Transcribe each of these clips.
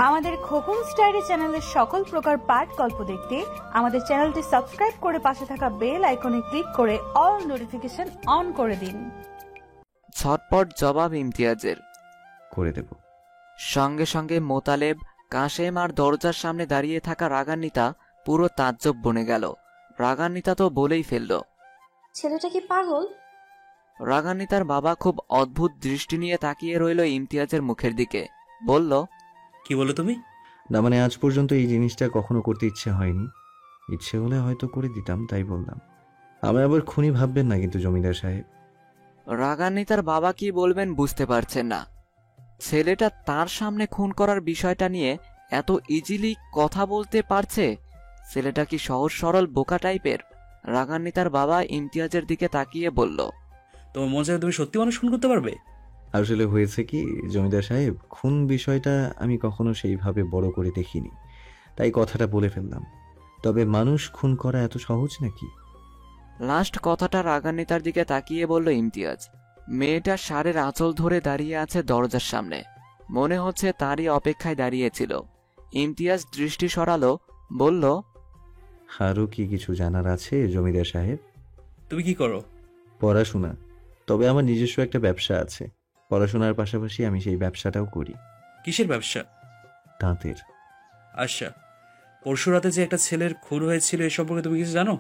আমাদের খোকন স্টাইরি চ্যানেলের সকল প্রকার পাঠ গল্প দেখতে আমাদের চ্যানেলটি সাবস্ক্রাইব করে পাশে থাকা বেল আইকনে ক্লিক করে অল নোটিফিকেশন অন করে দিন। ঝটপট জবাব ইমতিয়াজের। করে দেব। সঙ্গে সঙ্গে মোতালেব, কাশেম আর দরজার সামনে দাঁড়িয়ে থাকা রাগান্বিতা পুরো তাজ্জব বনে গেল। রাগান্বিতা তো বলেই ফেলল, ছেলেটা কি পাগল? রাগান্বিতার বাবা খুব অদ্ভুত দৃষ্টি নিয়ে তাকিয়ে রইল ইমতিয়াজের মুখের দিকে। বলল, কি বলো তুমি? না মানে আজ পর্যন্ত এই জিনিসটা কখনো করতে ইচ্ছে হয়নি। ইচ্ছে হলে হয়তো করে দিতাম, তাই বললাম। আমি আবার খুনি ভাববেন না কিন্তু জমিদার সাহেব। রাগান্বিতার বাবা কি বলবেন বুঝতে পারছেন না। ছেলেটা তার সামনে খুন করার বিষয়টা নিয়ে এত ইজিলি কথা বলতে পারছে। ছেলেটা কি সহজ সরল বোকা টাইপের? রাগান্বিতার বাবা ইমতিয়াজের দিকে তাকিয়ে বলল, তোমার মন চাইলে তুমি সত্যি মানুষ খুন করতে পারবে? আসলে হয়েছে কি জমিদার সাহেব, খুন বিষয়টা আমি কখনো সেইভাবে বড় করে দেখিনি, তাই কথাটা বলে ফেললাম। তবে মানুষ খুন করা এত সহজ নাকি? লাস্ট কথাটা রাগান্বিতার দিকে তাকিয়ে বলল ইমতিয়াজ। মেয়েটা শাড়ির আঁচল ধরে দাঁড়িয়ে আছে দরজার সামনে, মনে হচ্ছে তারই অপেক্ষায় দাঁড়িয়েছিল। ইমতিয়াজ দৃষ্টি সরালো, বলল, আরও কি কিছু জানার আছে জমিদার সাহেব? তুমি কি করো? পড়াশোনা। তবে আমার নিজস্ব একটা ব্যবসা আছে। পড়াশোনার পাশাপাশি আমি সেই ব্যবসাটাও করি। কিসের ব্যবসা? তাঁতের। আচ্ছা, পরশু রাতে যে একটা ছেলের খুন হয়েছিল এ সম্পর্কে তুমি কিছু জানো?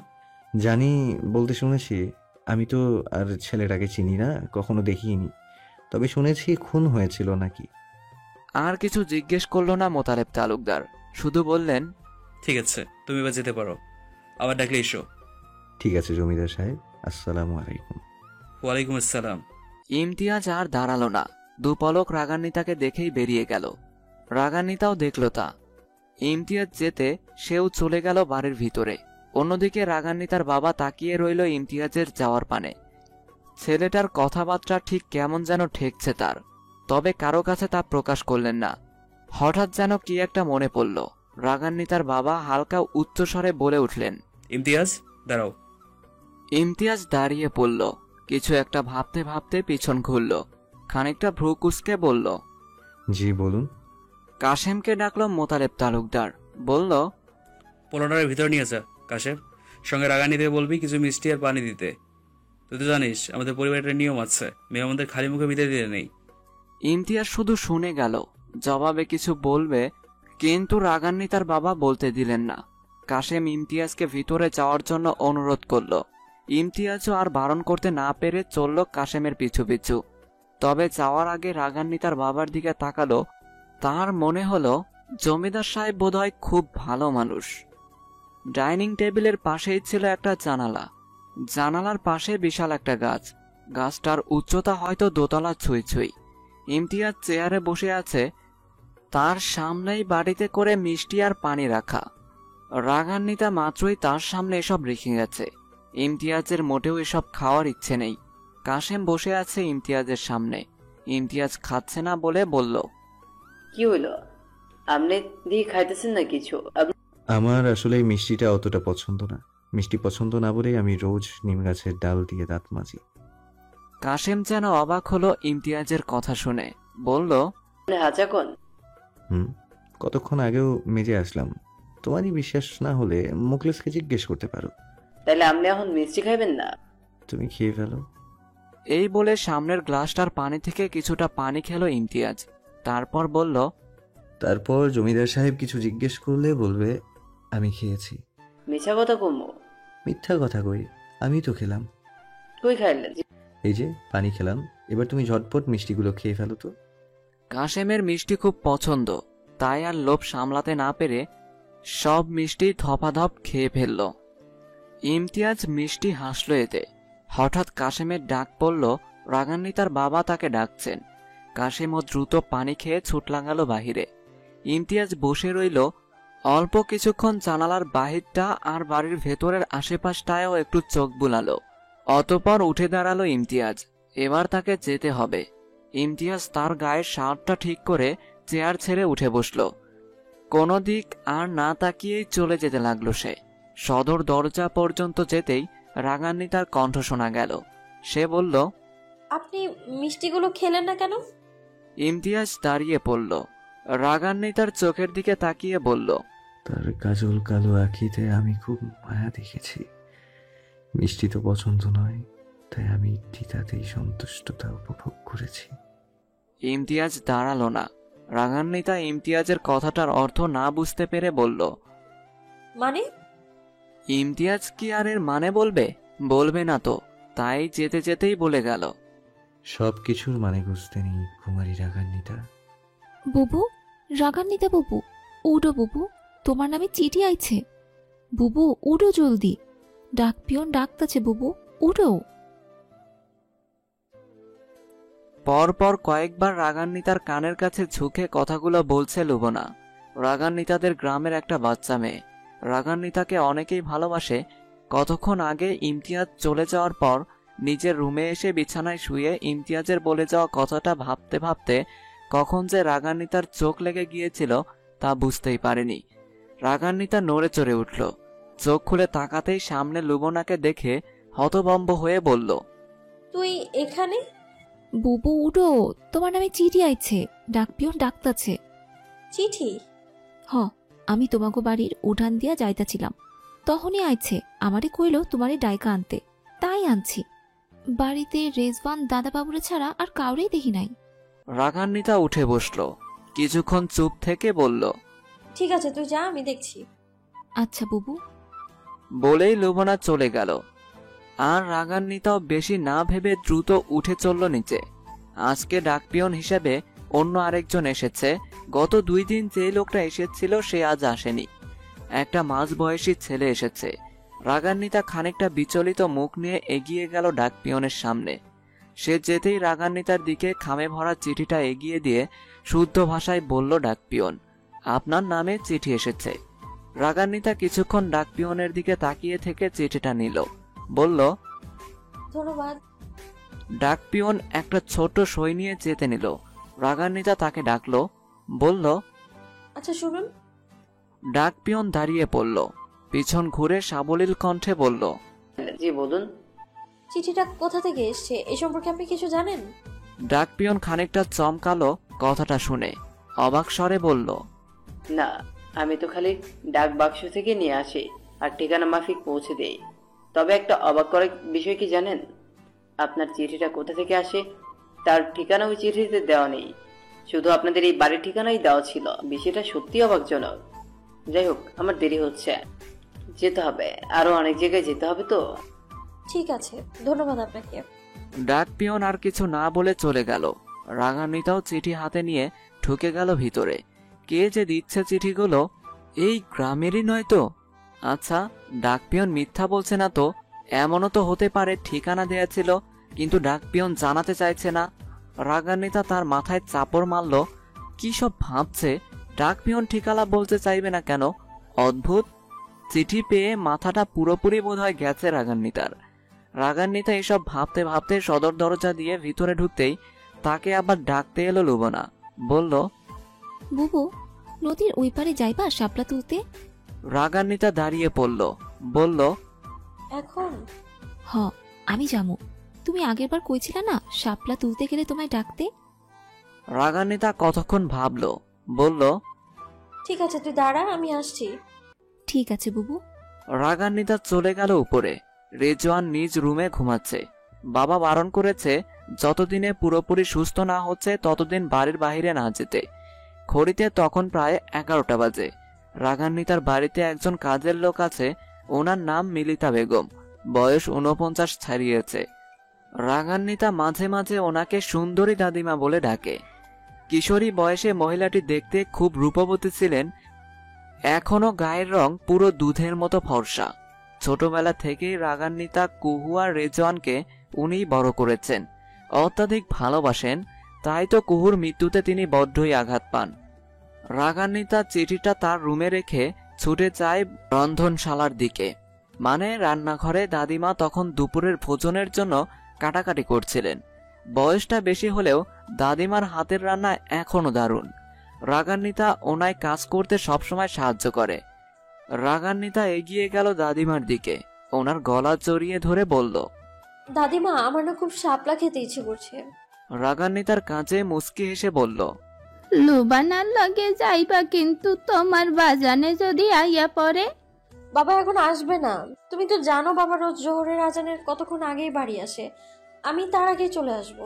জানি বলতে শুনেছি। আমি তো আর ছেলেটাকে চিনি না, কখনো দেখিনি। তবে শুনেছি খুন হয়েছিল নাকি। আর কিছু জিজ্ঞেস করল না মোতালেব তালুকদার, শুধু বললেন, ঠিক আছে, তুমি এবার যেতে পারো। আবার ডাকলে এসো। ঠিক আছে জমিদার সাহেব, আসসালামু আলাইকুম। ওয়ালাইকুম আসসালাম। ইমতিয়াজ আর দাঁড়ালো না, দুপলক রাগান্বিতাকে দেখেই বেরিয়ে গেল। রাগান্বিতাও দেখল তা। ইমতিয়াজ যেতে সেও চলে গেল বাড়ির ভিতরে। অন্যদিকে রাগান্বিতার বাবা তাকিয়ে রইল ইমতিয়াজের যাওয়ার পানে। ছেলেটার কথাবার্তা ঠিক কেমন যেন ঠেকছে তার, তবে কারো কাছে তা প্রকাশ করলেন না। হঠাৎ যেন কি একটা মনে পড়ল। রাগান্বিতার বাবা হালকা উচ্চস্বরে বলে উঠলেন, ইমতিয়াজ, দাঁড়াও। ইমতিয়াজ দাঁড়িয়ে পড়ল। কিছু একটা ভাবতে ভাবতে পিছন ঘুরল, খানিকটা ভ্রু কুঁচকে বলল, জি বলুন। কাশেমকে ডাকলো মোতালেব তালুকদার, বলল, পোলাটারের ভিতরে নিয়ে যা কাশেম। সঙ্গে রাগান্বিতে বলবি কিছু মিষ্টি আর পানি দিতে। তুই তো জানিস আমাদের পরিবারের নিয়ম আছে, মেহমানদের খালি মুখে ভিতরে দিতে নেই। ইমতিয়াজ শুধু শুনে গেল, জবাবে কিছু বলবে, কিন্তু রাগান্বিতার বাবা বলতে দিলেন না। কাশেম ইমতিয়াজকে ভিতরে যাওয়ার জন্য অনুরোধ করল। ইমতিয়াজও আর বারণ করতে না পেরে চলল কাশেমের পিছু পিছু। তবে যাওয়ার আগে রাগান্বিতার বাবার দিকে তাকালো। তার মনে হলো জমিদার সাহেব বোধহয় খুব ভালো মানুষ। ডাইনিং টেবিলের পাশেই ছিল একটা জানালা। জানালার পাশে বিশাল একটা গাছ। গাছটার উচ্চতা হয়তো দোতলা ছুঁই ছুঁই। ইমতিয়াজ চেয়ারে বসে আছে, তার সামনেই বাড়িতে করে মিষ্টি আর পানি রাখা। রাগান্বিতা মাত্রই তার সামনে এসব রেখে গেছে। ইমতিয়াজের মোটেও এসব খাওয়ার ইচ্ছে নেই। কাশেম বসে আছে ইমতিয়াজের সামনে। ইমতিয়াজ খাচ্ছে না বলে বলল, কি হলো? আপনি দিয়ে খাইতেছেন না কিছু? আমার আসলে এই মিষ্টিটা অতটা পছন্দ না। মিষ্টি পছন্দ না বলেই আমি রোজ নিম গাছের ডাল দিয়ে দাঁত মাজি। কাশেম যেন অবাক হলো ইমতিয়াজের কথা শুনে, বলল, হাঁচা কোন? কতক্ষণ আগেও মেজে আসলাম। তোমারই বিশ্বাস না হলে মুখলেসকে জিজ্ঞেস করতে পারো। তাহলে আপনি এখন মিষ্টি খাইবেন না? তুমি খেয়ে ফেলো। এই বলে সামনের গ্লাসটার পানি থেকে কিছুটা পানি খেলো ইমতিয়াজ। তারপর বলল, তারপর জমিদার সাহেব কিছু জিজ্ঞেস করলে বলবে আমি খেয়েছি। মিছা কথা কমো? মিথ্যা কথা কই, আমি তো খেলাম। কই খাইলেন? এই যে পানি খেলাম। এবার তুমি ঝটপট মিষ্টিগুলো খেয়ে ফেলো তো। কাশেমের মিষ্টি খুব পছন্দ, তাই আর লোভ সামলাতে না পেরে সব মিষ্টি ধপাধপ খেয়ে ফেলল। ইমতিয়াজ মিষ্টি হাসল এতে। হঠাৎ কাশেমের ডাক পড়ল, রাগান্বিতার বাবা তাকে ডাকছেন। কাশেমও দ্রুত পানি খেয়ে ছুট লাগালো বাহিরে। ইমতিয়াজ বসে রইল। অল্প কিছুক্ষণ জানালার বাহিরটা আর বাড়ির ভেতরের আশেপাশটায়ও একটু চোখ বুলালো। অতঃপর উঠে দাঁড়ালো ইমতিয়াজ। এবার তাকে যেতে হবে। ইমতিয়াজ তার গায়ের শার্টটা ঠিক করে চেয়ার ছেড়ে উঠে বসল। কোনো দিক আর না তাকিয়েই চলে যেতে লাগলো সে। সদর দরজা পর্যন্ত যেতেই রাগান্বিতার কণ্ঠ শোনা গেল। সে বলল, আপনি মিষ্টিগুলো খেলেন না কেন? ইমতিয়াজ দাঁড়িয়ে পড়ল। রাগান্বিতার চোখের দিকে তাকিয়ে বলল, তার কাজল কালো আঁখিতে আমি খুব মায়া দেখেছি। মিষ্টি তো পছন্দ নয়, তাই আমি তাতেই সন্তুষ্টতা উপভোগ করেছি। ইমতিয়াজ দাঁড়ালো না। রাগান্বিতা ইমতিয়াজের কথাটার অর্থ না বুঝতে পেরে বলল, মানে? ইমতিয়াজ কি আর এর মানে বলবে? বলবে না তো, তাই যেতে যেতেই বলে গেল, সব কিছুর মানে বুঝতে নেই কুমারী রাগান্বিতা। বুবু, রাগান্বিতা বুবু, উডো বুবু, তোমার নামে চিঠি আইছে। বুবু উডো জলদি, ডাক পিয়ন ডাকতাছে বুবু, উডো। পরপর কয়েকবার রাগান্বিতার কানের কাছে ঝুঁকে কথাগুলো বলছে লুবনা। রাগান্বিতাদের গ্রামের একটা বাচ্চা মেয়ে। রাগান্বিতাকে অনেকেই ভালোবাসে। কতক্ষণ আগে ইমতিয়াজ চলে যাওয়ার পর নিজের রুমে এসে বিছানায় শুয়ে ইমতিয়াজের বলে যাওয়া কথাটা ভাবতে ভাবতে কখন যে রাগান্বিতার চোখ লেগে গিয়েছিল তা বুঝতেই পারেনি। রাগান্বিতা নড়ে চড়ে উঠল। চোখ খুলে তাকাতেই সামনে লুবনাকে দেখে হতভম্ব হয়ে বলল, তুই এখানে? বুবু উডো, তোমার নামে চিঠি আইছে, ডাক পিয়ন ডাকতাছে। চিঠি? হ, আমি তোমাগো বাড়ির উঠান দিয়া যাইতাছিলাম, তখনই আইছে। আমারে কইল তোমারে ডাইকা আনতে, তাই আনছি। বাড়িতে রেজওয়ান দাদাবাবুরে ছাড়া আর কাউরেই দেখি নাই। রাগান্বিতা উঠে বসল। কিছুক্ষণ চুপ থেকে বলল, ঠিক আছে, তুই যা, আমি দেখছি। আচ্ছা বুবু। বলেই লুবনা চলে গেল। আর রাগান্বিতাও বেশি না ভেবে দ্রুত উঠে চলল নিচে। আজকে ডাকপিয়ন হিসেবে অন্য আরেকজন এসেছে। গত 2 দিন যে লোকটা এসেছিল সে আজ আসেনি। একটা মাঝবয়সী ছেলে এসেছে। রাগান্বিতা খানিকটা বিচলিত মুখ নিয়ে এগিয়ে গেল ডাকপিয়নের সামনে। সে যেতেই রাগান্বিতার দিকে খামে ভরা চিঠিটা এগিয়ে দিয়ে শুদ্ধ ভাষায় বলল, ডাকপিয়ন, আপনার নামে চিঠি এসেছে। রাগান্বিতা কিছুক্ষণ ডাকপিয়নের দিকে তাকিয়ে থেকে চিঠিটা নিল, বলল, ধন্যবাদ। ডাকপিয়ন একটা ছোট সই নিয়ে যেতে নিল। রাগান্বিতা তাকে ডাকলো, বলল, আচ্ছা শুনুন। ডাকপিয়ন দাঁড়িয়ে পড়ল। পিছন ঘুরে সাবলীল কণ্ঠে বলল, জি বলুন। চিঠিটা কোথা থেকে এসছে এ সম্পর্কে আপনি কিছু জানেন? ডাকপিয়ন খানিকটা চমকালো কথাটা শুনে। অবাক স্বরে বলল, না, আমি তো খালি ডাক বাক্স থেকে নিয়ে আসি আর ঠিকানা মাফিক পৌঁছে দেই। তবে একটা অবাক করার বিষয় কি জানেন? আপনার চিঠিটা কোথা থেকে আসে তার ঠিকানা ওই চিঠিতে দেওয়া নেই, শুধু আপনাদের এই বাড়ির ঠিকানাই দেওয়া ছিল। বিষয়টা সত্যি অবাকজনক। যাই হোক, আমার দেরি হচ্ছে, যেতে হবে, আরো অনেক জায়গায় যেতে হবে তো। ঠিক আছে, ধন্যবাদ আপনাকে। ডাকপিয়ন আর কিছু না বলে চলে গেল। রাগান্বিতাও চিঠি হাতে নিয়ে ঢুকে গেল ভিতরে। কে যে দিচ্ছে চিঠিগুলো? এই গ্রামেরই নয় তো? আচ্ছা, ডাকপিয়ন মিথ্যা বলছে না তো? এমনও তো হতে পারে ঠিকানা দেয়া ছিল কিন্তু ডাকপিয়ন জানাতে চাইছে না। রাগান্বিতা তার মাথায় চাপড় মারল। কি সব ভাবছে? ডাকপিয়ন ঠিকানা বলতে চাইবে না কেন? অদ্ভুত। চিঠি পেয়ে মাথাটা পুরোপুরি বোধহয় গেছে রাগান্বিতার। রাগান্বিতা এসব ভাবতে ভাবতে সদর দরজা দিয়ে ভিতরে ঢুকতেই তাকে আবার ডাকতে এলো লুবনা। বলল, বুবু, নদীর ওই পারে যাইবা শাপলা তুলতে? রাগান্বিতা দাঁড়িয়ে পড়ল, বলল, এখন? হ, আমি যামু। তুমি আগেরবার কইছিলা না শাপলা তুলতে গেলে তোমায় ডাকতে? রাগান্বিতা কতক্ষণ ভাবল, বলল, ঠিক আছে, তুই দাঁড়া, আমি আসছি। ঠিক আছে বুবু। রাগান্বিতা চলে গেল উপরে। রেজওয়ান নিজ রুমে ঘুমাচ্ছে। বাবা বারণ করেছে যতদিনে পুরোপুরি সুস্থ না হচ্ছে ততদিন বাড়ির বাইরে না যেতে। ঘড়িতে তখন প্রায় 11টা বাজে। রাগান্বিতার বাড়িতে একজন কাজের লোক আছে। ওনার নাম মিলিতা বেগম। বয়স 49 ছাড়িয়েছে। রাগান্বিতা মাঝে মাঝে ওনাকে সুন্দরী দাদিমা বলে ডাকে। কিশোরী বয়সে মহিলাটি দেখতে খুব রূপবতী ছিলেন। এখনো গায়ের রং পুরো দুধের মতো ফর্সা। ছোটবেলা থেকেই রাগান্বিতা, কুহু আর রেজওয়ানকে উনিই বড় করেছেন। অত্যাধিক ভালোবাসেন, তাই তো কুহুর মৃত্যুতে তিনি বড্ডই আঘাত পান। রাগান্বিতা চিঠিটা তার রুমে রেখে ছুটে যায় রন্ধনশালার দিকে। মানে রান্নাঘরে। দাদিমা তখন দুপুরের ভোজনের জন্য কাটাকাটি করছিলেন। বয়সটা বেশি হলেও দাদিমার হাতের রান্না এখনো দারুণ। রাগান্বিতা ওনায় কাজ করতে সবসময় সাহায্য করে। রাগান্বিতা এগিয়ে গেল দাদিমার দিকে। ওনার গলা জড়িয়ে ধরে বলল, দাদিমা, আমার না খুব শাপলা খেতে ইচ্ছে করছে। রাগান্বিতার কাঁচে মুচকি হেসে বলল, লুবানার লগে যাইবা কিন্তু তোমার বাজানে যদি আইয়া পড়ে। বাবা এখন আসবে না। তুমি তো জানো বাবা রোজ জোহরের আজানের কতক্ষণ আগেই বাড়ি আসে। আমি তার আগেই চলে আসব।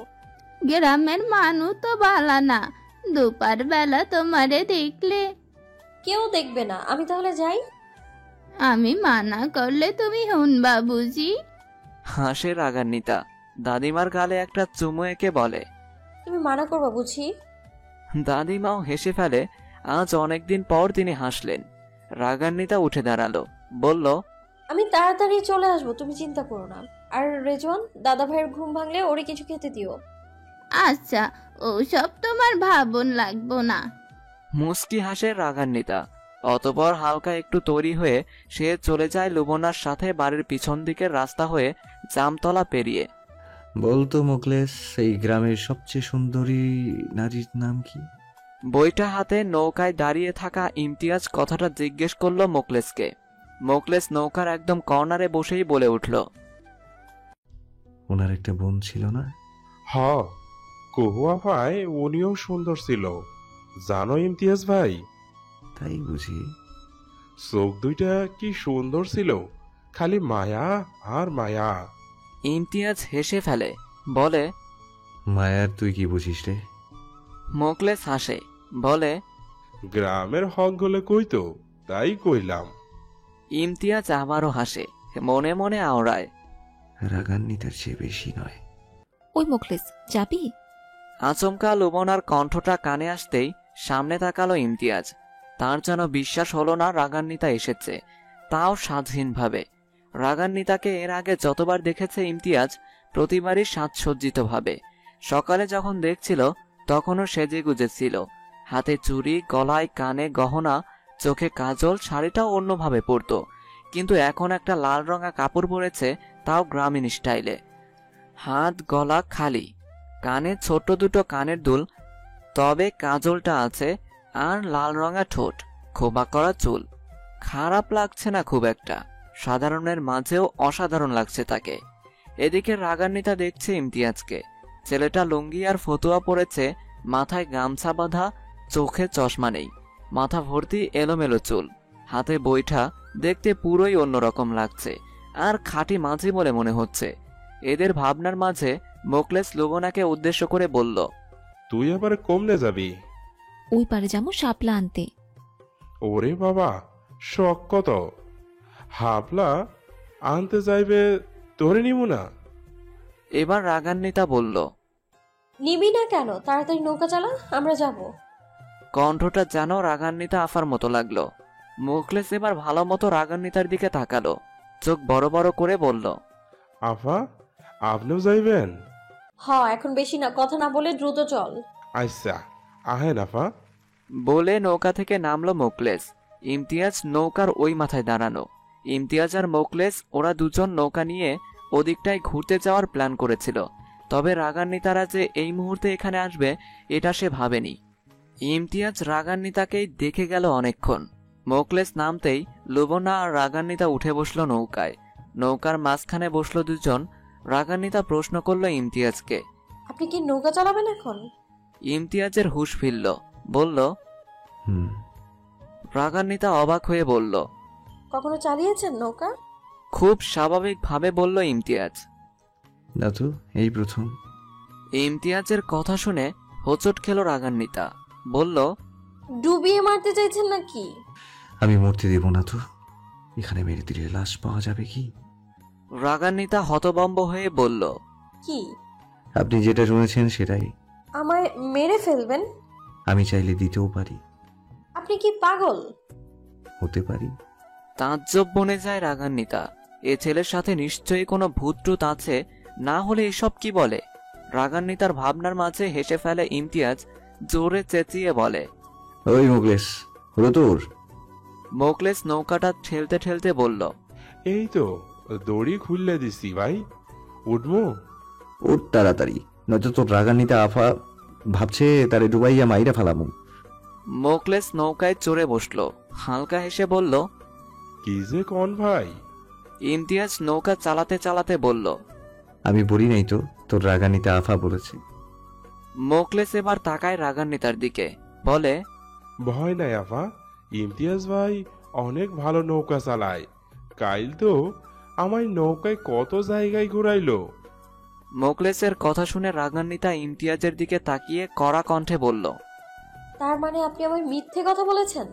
গ্রামের মানুষ তো বালা না, দুপার বেলা তোমারে দেখলে। কেউ দেখবে না, আমি তাহলে যাই। আমি মানা করলে তুমি শুনবা বুঝি। হাসে রাগান্বিতা। দাদিমার গালে একটা চুমু এঁকে বলে, তুমি মানা করবা বুঝি। দাদিমাও হেসে ফেলে। আজ অনেকদিন পর তিনি হাসলেন। রাগান্বিতা উঠে দাঁড়ালো, বলল, আমি তাড়াতাড়ি চলে আসবো, তুমি চিন্তা করো না। আর রেজওয়ান, দাদা ভাইয়ের ঘুম ভাঙলে ওরে কিছু খেতে দিও। আচ্ছা, ওসব তোমার ভাবন লাগবো না। মুস্কি হাসে রাগান্বিতা। অতপর হালকা একটু তৈরি হয়ে সে চলে যায় লুবনার সাথে বাড়ির পিছন দিকের রাস্তা হয়ে জামতলা পেরিয়ে। বলতো মোকলেস, এই গ্রামের সবচেয়ে সুন্দরী নারীর নাম কি? বইটা হাতে নৌকায় দাঁড়িয়ে থাকা ইমতিয়াজ কথাটা জিজ্ঞেস করলো মোকলেসকে। মোকলেস নৌকার একদম কর্নারে বসেই বলে উঠল, ওনার একটা বোন ছিল না? হ, কহুয়া ভাই উনিও সুন্দর ছিল, জানো ইমতিয়াজ ভাই? তাই বুঝি? চোখ দুইটা কি সুন্দর ছিল, খালি মায়া আর মায়া। ইমতিয়াজ হেসে ফেলে, বলে, মায়ার তুই কি বুঝিস রে? মোকলেস হাসে, বলে, গ্রামের হক গলে কইতো, তাই কইলাম। ইমতিয়াজ আবারও হাসে, মনে মনে আওড়ায়, রাগান্বিতার চেয়ে বেশি নয়। ওই মোকলেস, যাবি? আচমকা লুবনার কণ্ঠটা কানে আসতেই সামনে তাকালো ইমতিয়াজ। তার যেন বিশ্বাস হলো না রাগান্বিতা এসেছে, তাও স্বাধীনভাবে। রাগান্বিতাকে এর আগে যতবার দেখেছে ইমতিয়াজ, প্রতিবারই সাজসজ্জিতভাবে। সকালে যখন দেখছিল তখনও সেজে গুজেছিল, হাতে চুড়ি, গলায় কানে গহনা, চোখে কাজল, শাড়িটাও অন্যভাবে পরত। কিন্তু এখন একটা লাল রঙা কাপড় পরেছে, তাও গ্রামীণ স্টাইলে। হাত গলা খালি, কানে ছোট দুটো কানের দুল, তবে কাজলটা আছে, আর লাল রঙা ঠোঁট, খোবা করা চুল। খারাপ লাগছে না খুব একটা, সাধারণের মাঝেও অসাধারণ লাগছে তাকে। এদিকে রাগান্বিতা দেখছে ইমতিয়াজকে। ছেলেটা লুঙ্গি আর ফতুয়া পরেছে, মাথায় গামছা বাঁধা, চোখে চশমা নেই, মাথা ভর্তি এলোমেলো চুল, হাতে বৈঠা, দেখতে পুরোই অন্যরকম লাগছে, আর খাঁটি মাঝি বলে মনে হচ্ছে। এদের ভাবনার মাঝে মোকলেস লুবনাকে উদ্দেশ্য করে বলল, তুই আবার কমলে যাবি? ওই পারে যাবো শাপলা আনতে। ওরে বাবা, শখ কত! হাবলা আনতে যাইবে, তোরে নিমু না? এবার রাগান্বিতা বলল, নিবি না কেন? তাড়াতাড়ি নৌকা চালা, আমরা যাব। কণ্ঠটা যেন রাগান্বিতা আফার মতো লাগলো। মোকলেস এবার ভালো মতো রাগান্বিতার দিকে তাকালো, চোখ বড় বড় করে বলল, আফা, আপনিও যাইবেন? এখন বেশি না, কথা না বলে দ্রুত চল। আচ্ছা, আহেন আফা। বলে নৌকা থেকে নামলো মোকলেস। ইমতিয়াজ নৌকার ওই মাথায় দাঁড়ানো। ইমতিয়াজ আর মোকলেস ওরা দুজন নৌকা নিয়ে ওদিকটায় ঘুরতে যাওয়ার প্ল্যান করেছিল, তবে রাগান্বিতারা যে এই মুহূর্তে এখানে আসবে এটা সে ভাবেনি। ইমতিয়াজ রাগান্বিতাকেই দেখে গেল অনেকক্ষণ। মোকলেস নামতেই লুবনা আর রাগান্বিতা উঠে বসলো নৌকায়। নৌকার মাঝখানে বসলো দুজন। রাগান্বিতা প্রশ্ন করলো ইমতিয়াজকে, আপনি কি নৌকা চালাবেন এখন? ইমতিয়াজের হুঁশ ফিরল, বলল, হুম। রাগান্বিতা অবাক হয়ে বলল, কখনো চালিয়েছেন নৌকা? খুব স্বাভাবিকভাবে বলল ইমতিয়াজ। না তো, এই প্রথম। ইমতিয়াজের কথা শুনে হোঁচট খেল রাগান্বিতা, বলল, ডুবিয়ে মারতে চাইছেন নাকি? আমি মরতে দেব না তো। এখানে মেরে দিলে লাশ পাওয়া যাবে কি? রাগান্বিতা হতবম্ব হয়ে বলল, কি? আপনি যেটা শুনেছেন সেটাই। আমায় মেরে ফেলবেন? আমি চাইলে দিতেও পারি। আপনি কি পাগল? হতে পারি। তাজ্জব বনে যায় রাগান্বিতা। এ ছেলের সাথে নিশ্চয়ই কোনো ভূতটুত আছে, না হলে এসব কি বলে। রাগান্বিতার ভাবনার মাঝে হেসে ফেলে ইমতিয়াজ, জোরে চেঁচিয়ে বলে, ওই মোকলেস, হলো তোর? মোকলেস নৌকাটা ঠেলতে ঠেলতে বলল, এই তো দড়ি খুললে দিছি ভাই, উঠবো? ওর তাড়াতাড়ি, নয়তো তোর রাগান্বিতা আফা ভাবছে তারে ডুবাইয়া মাইরা ফেলামু। মোকলেস নৌকায় চড়ে বসলো, হালকা হেসে বলল, কি যে কন ভাই? ইমতিয়াজ নৌকা চালাতে চালাতে বলল, আমি বলি নাই তো, তোর রাগান্বিতা আফা বলেছে। মোকলেস এবার তাকায় রাগান্বিতার দিকে, বলে, ভয় নাই আফা, ইমতিয়াজ ভাই অনেক ভালো নৌকা চালায়। কাইল তো আমায় নৌকায় কত জায়গায় ঘুরাইলো। মোকলেসের কথা শুনে রাগান্বিতা ইমতিয়াজের দিকে তাকিয়ে কড়া কণ্ঠে বলল, তার মানে আপনি আমায় মিথ্যে কথা বলেছেন?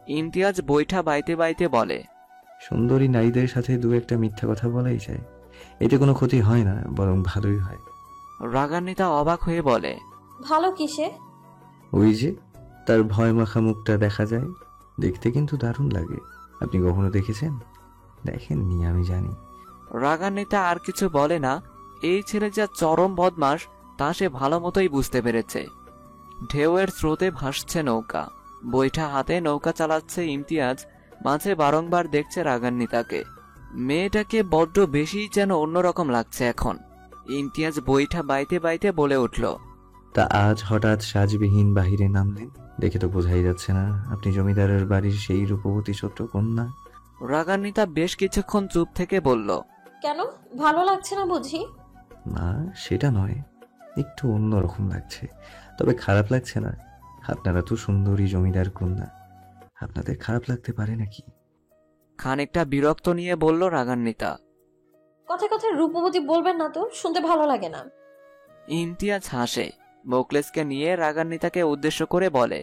ইমতিয়াজ বৈঠা বাইতে বাইতে বলে, সুন্দরী নারীদের সাথে দু একটা মিথ্যা কথা বলাই যায়, এতে কোনো ক্ষতি হয় না, বরং ভালোই হয়। রাগান্বিতা অবাক হয়ে বলে, ভালো কিসে? ওই যে তার ভয় মাখা মুখটা দেখা যায়, দেখতে কিন্তু দারুণ লাগে। আপনি কখনো দেখেছেন? দেখেননি আমি জানি। রাগান্বিতা আর কিছু বলে না। এই ছেলে যা চরম বদমাস তা সে ভালো মতোই বুঝতে পেরেছে। ঢেউয়ের স্রোতে ভাসছে নৌকা, বৈঠা হাতে নৌকা চালাচ্ছে ইমতিয়াজ, মাঝে বারংবার দেখছে রাগান্বিতাকে। মেয়েটাকে বড্ড বেশি যেন অন্যরকম লাগছে এখন। ইমতিয়াজ বৈঠা বাইতে বাইতে বলে উঠল, তা আজ হঠাৎ সাজবিহীন বাহিরে নামলেন? দেখে তো বোঝাই যাচ্ছে না আপনি জমিদারের বাড়ির সেই রূপবতী ছোট্ট কন্যা। রাগান্বিতা বেশ কিছুক্ষণ চুপ থেকে বলল, কেন, ভালো লাগছে না বুঝি? না সেটা নয়, একটু অন্যরকম লাগছে, তবে খারাপ লাগছে না। আপনারা তো সুন্দরী জমিদার কন্যা, আপনাদের খারাপ লাগতে পারে নাকি? খানিকটা বিরক্ত নিয়ে বলল রাগান্বিতা। কথায় কথায় রূপবতী বলবেন না তো, শুনতে ভালো লাগে না। ইমতিয়াজ হাসে, মোকলেসকে নিয়ে রাগান্বিতাকে উদ্দেশ্য করে বলে,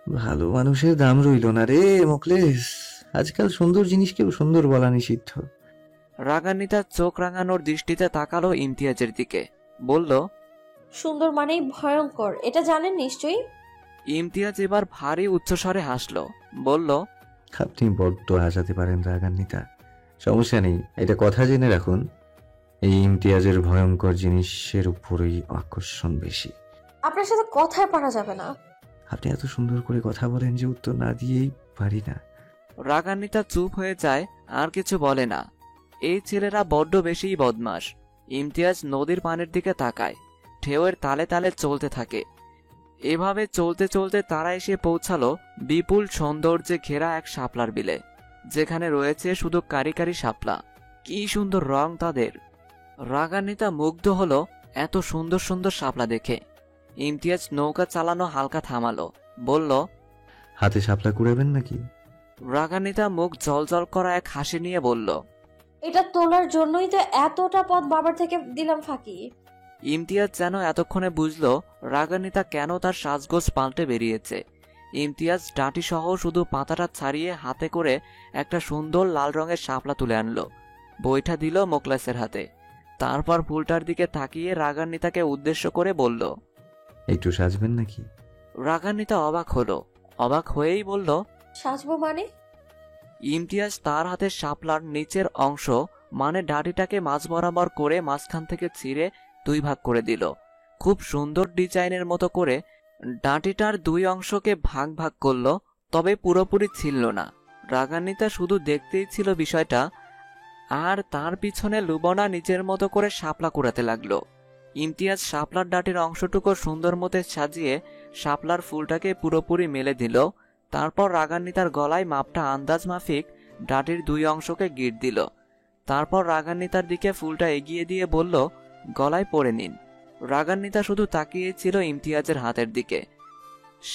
ভালো মানুষের দাম রইল না রে মোকলেস, আজকাল সুন্দর জিনিসকেও সুন্দর বলা নিষিদ্ধ। রাগান্বিতা চোখ রাঙানোর দৃষ্টিতে তাকালো ইমতিয়াজের দিকে, বলল, সুন্দর মানেই ভয়ঙ্কর, এটা জানেন নিশ্চয়ই। ইমতিয়াজ এবার ভারী উচ্চস্বরে হাসলো, বলল, আপনি বড্ড হাসাতে পারেন রাগান্বিতা, সমস্যা নেই, এটা কথা জেনে রাখুন, এই ইমতিয়াজের ভয়ঙ্কর জিনিসের উপরই আকর্ষণ বেশি। আপনার সাথে কথায় পারা যাবে না। আপনি এত সুন্দর করে কথা বলেন যে উত্তর না দিয়েই পারি না। রাগান্বিতা চুপ হয়ে যায়, আর কিছু বলে না। এই ছেলেরা বড্ড বেশিই বদমাস। ইমতিয়াজ নদীর পানির দিকে তাকায়, ঢেউয়ের তালে তালে চলতে থাকে। এভাবে চলতে চলতে তারা এসে পৌঁছালো বিপুল সৌন্দর্যে ঘেরা এক শাপলার বিলে, যেখানে রয়েছে শুধু কারি কারি শাপলা। কি সুন্দর রং তাদের! রাগান্বিতা মুগ্ধ হলো এত সুন্দর সুন্দর শাপলা দেখে। ইমতিয়াজ নৌকা চালানো হালকা থামালো, বলল, হাতে শাপলা কুড়াবেন নাকি? রাগান্বিতা মুখ জলজল করা এক হাসি নিয়ে বলল, এটা তোলার জন্যই তো এতটা পথ বাবার থেকে দিলাম ফাঁকি। ইমতিয়াজ যেন এতক্ষণে বুঝলো রাগান্বিতা কেন তার সাজগোজ পাল্টে বেরিয়েছে। ইমতিয়াজ ডাঁটি সহ শুধু পাতাটা ছাড়িয়ে হাতে করে একটা সুন্দর লাল রঙের শাপলা তুলে আনলো, বৈঠা দিল মোকলেসের হাতে। তারপর ফুলটার দিকে তাকিয়ে রাগান্বিতাকে উদ্দেশ্য করে বলল, একটু সাজবেন নাকি? রাগান্বিতা অবাক হলো, অবাক হয়েই বলল, সাজবো মানে? ইমতিয়াজ তার হাতে শাপলার নিচের অংশ মানে ডাঁটিটাকে মাঝ বরাবর করে মাঝখান থেকে ছিঁড়ে দুই ভাগ করে দিল। খুব সুন্দর ডিজাইনের মতো করে ডাঁটিটার দুই অংশকে ভাগ ভাগ করলো, তবে পুরোপুরি ছিলল না। রাগান্বিতা শুধু দেখতেই ছিল বিষয়টা, আর তার পিছনে লুবনা নিজের মতো করে শাপলা কুড়াতে লাগলো। ইমতিয়াজ শাপলার ডাঁটির অংশটুকু সুন্দর মতো সাজিয়ে শাপলার ফুলটাকে পুরোপুরি মেলে দিল। তারপর রাগান্বিতার গলায় মাপটা আন্দাজ মাফিক ডাঁটির দুই অংশকে গিট দিল। তারপর রাগান্বিতার দিকে ফুলটা এগিয়ে দিয়ে বলল, গলায় পরে নিন। রাগান্বিতা শুধু তাকিয়েছিল ইমতিয়াজের হাতের দিকে।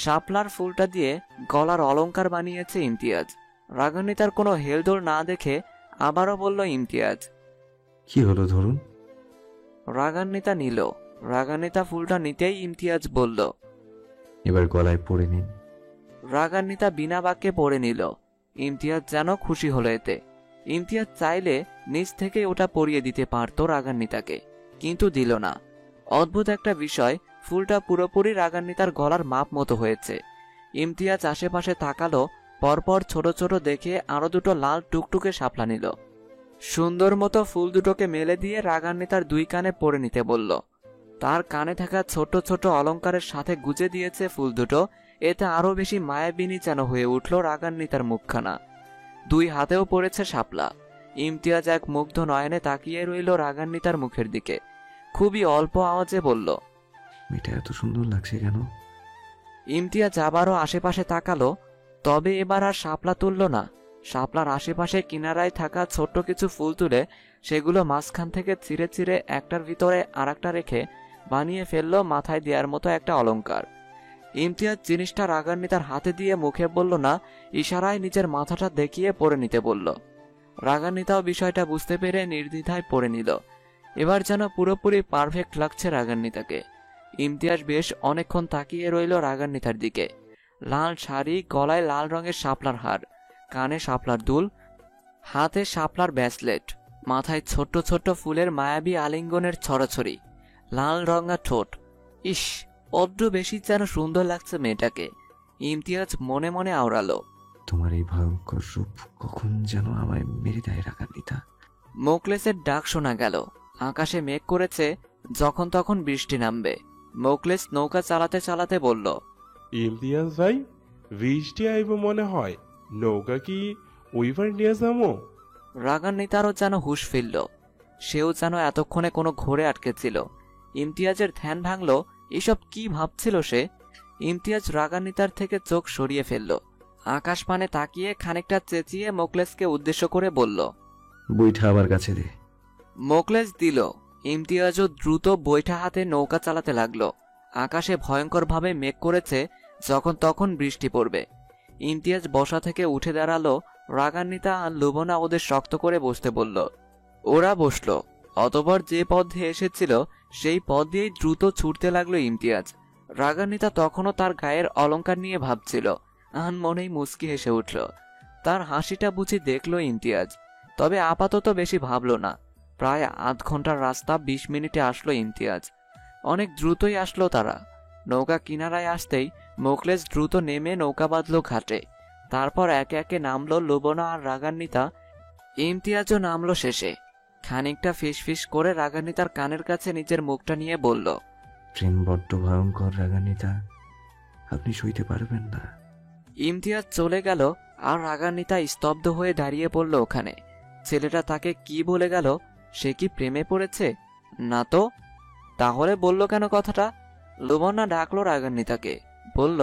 শাপলার ফুলটা দিয়ে গলার অলংকার বানিয়েছে ইমতিয়াজ। রাগান্বিতার কোনো হেলদোল না দেখে আবারও বলল ইমতিয়াজ, কি হলো ধরুন। রাগান্বিতা নিল। রাগান্বিতা ফুলটা নিতেই ইমতিয়াজ বলল, এবার গলায় পরে নিন। রাগান্বিতা বিনা বাক্যে পরে নিল। ইমতিয়াজ যেন খুশি হলো এতে। ইমতিয়াজ চাইলে নিজ থেকে ওটা পরিয়ে দিতে পারত রাগান্বিতাকে, কিন্তু দিল না। অদ্ভুত একটা বিষয়, ফুলটা পুরোপুরি রাগান্বিতার গলার মাপ মতো হয়েছে। ইমতিয়াজ আশেপাশে তাকালো, পরপর ছোট ছোট দেখে আরো দুটো লাল টুকটুকে শাপলা নিল। সুন্দর মতো ফুল দুটোকে মেলে দিয়ে রাগান্বিতার দুই কানে পরে নিতে বলল। তার কানে থাকা ছোট ছোট অলংকারের সাথে গুজে দিয়েছে ফুল দুটো। এতে আরো বেশি মায়াবিনী যেন হয়ে উঠল রাগান্বিতার মুখখানা। দুই হাতেও পড়েছে শাপলা। ইমতিয়াজ এক মুগ্ধ নয়নে তাকিয়ে রইল রাগান্বিতার মুখের দিকে। খুবই অল্প আওয়াজে বলল, মেয়েটা এত সুন্দর লাগছে কেন? ইমতিয়াজ আবারও আশেপাশে তাকালো, তবে এবার আর শাপলা তুলল না। শাপলার আশেপাশে কিনারায় থাকা ছোট্ট কিছু ফুল তুলে সেগুলো মাঝখান থেকে ছিঁড়ে ছিঁড়ে একটার ভিতরে আর একটা রেখে বানিয়ে ফেললো মাথায় দেওয়ার মতো একটা অলংকার। ইমতিয়াজ জিনিসটা রাগান্বিতার হাতে দিয়ে মুখে বলল না, ইশারায় নিজের মাথাটা দেখিয়ে পরে নিতে বলল। রাগান্বিতাও বিষয়টা বুঝতে পেরে নির্দ্বিধায় পরে নিল। এবার যেন পুরোপুরি পারফেক্ট লাগছে রাগান্বিতাকে। ইমতিয়াজ বেশ অনেকক্ষণ তাকিয়ে রইল রাগান্বিতার দিকে। লাল শাড়ি, গলায় লাল রঙের শাপলার হার, কানে শাপলার দুল, হাতে শাপলার ব্যাসলেট, মাথায় ছোট্ট ছোট্ট ফুলের মায়াবী আলিঙ্গনের ছড়াছড়ি, লাল রঙা ঠোঁট। ইস, বড্ড বেশি যেন সুন্দর লাগছে মেয়েটাকে। ইমতিয়াজ মনে মনে আওড়ালো, তোমার এই ভয়ঙ্কর রূপ কখন যেন আমায় মেরে দেয় রাগান্বিতা। মোকলেসের ডাক শোনা গেল। আকাশে মেঘ করেছে, যখন তখন বৃষ্টি নামবে। মোকলেস নৌকা চালাতে চালাতে বলল, ইমতিয়াজ ভাই, বৃষ্টি আইব মনে হয়, নৌকা কি ওইবার নিয়ে যাবো? রাগান্বিতারও যেন হুঁশ ফিরল। সেও যেন এতক্ষণে কোনো ঘোরে আটকেছিল। ইমতিয়াজের ধ্যান ভাঙল, এসব কি ভাবছিল সে। ইমতিয়াজ রাগান্বিতার থেকে চোখ সরিয়ে ফেলল। আকাশ পানে তাকিয়ে খানিকটা চেঁচিয়ে মোকলেসকে উদ্দেশ্য করে বলল, বইটা আমার কাছে দে। মোকলেস দিল। ইমতিয়াজও দ্রুত বৈঠা হাতে নৌকা চালাতে লাগলো। আকাশে ভয়ঙ্করভাবে মেঘ করেছে, যখন তখন বৃষ্টি পড়বে। ইমতিয়াজ বসা থেকে উঠে দাঁড়ালো। রাগান্বিতা আর লুবনা ওদের শক্ত করে বসতে বলল। ওরা বসলো। অতঃপর যে পথ দিয়ে এসেছিল সেই পথ দিয়েই দ্রুত ছুটতে লাগলো ইমতিয়াজ। রাগান্বিতা তখনও তার গায়ের অলংকার নিয়ে ভাবছিল। আনমনেই মুচকি হেসে উঠল। তার হাসিটা বুঝি দেখল ইমতিয়াজ, তবে আপাতত বেশি ভাবল না। প্রায় আধ ঘন্টার রাস্তা 20 মিনিটে আসলো ইমতিয়াজ। অনেক দ্রুতই আসলো তারা। নৌকা কিনারায় আসতেই মোকলেস দ্রুত নেমে নৌকা বাঁধল ঘাটে। তারপর একে একে নামলো লুবনা আর রাগান্বিতা। ইমতিয়াজও নামলো শেষে। খানিকটা ফিসফিস করে রাগান্বিতার কানের কাছে নিজের মুখটা নিয়ে বলল, প্রেম বড্ড ভয়ঙ্কর রাগান্বিতা, আপনি সইতে পারবেন না। ইমতিয়াজ চলে গেল আর রাগান্বিতা স্তব্ধ হয়ে দাঁড়িয়ে পড়ল ওখানে। ছেলেটা তাকে কি বলে গেল? সে কি প্রেমে পড়েছে? না তো। তাহলে বলল কেন কথাটা? লুবনা ডাকলো রাগান্বিতাকে, বলল,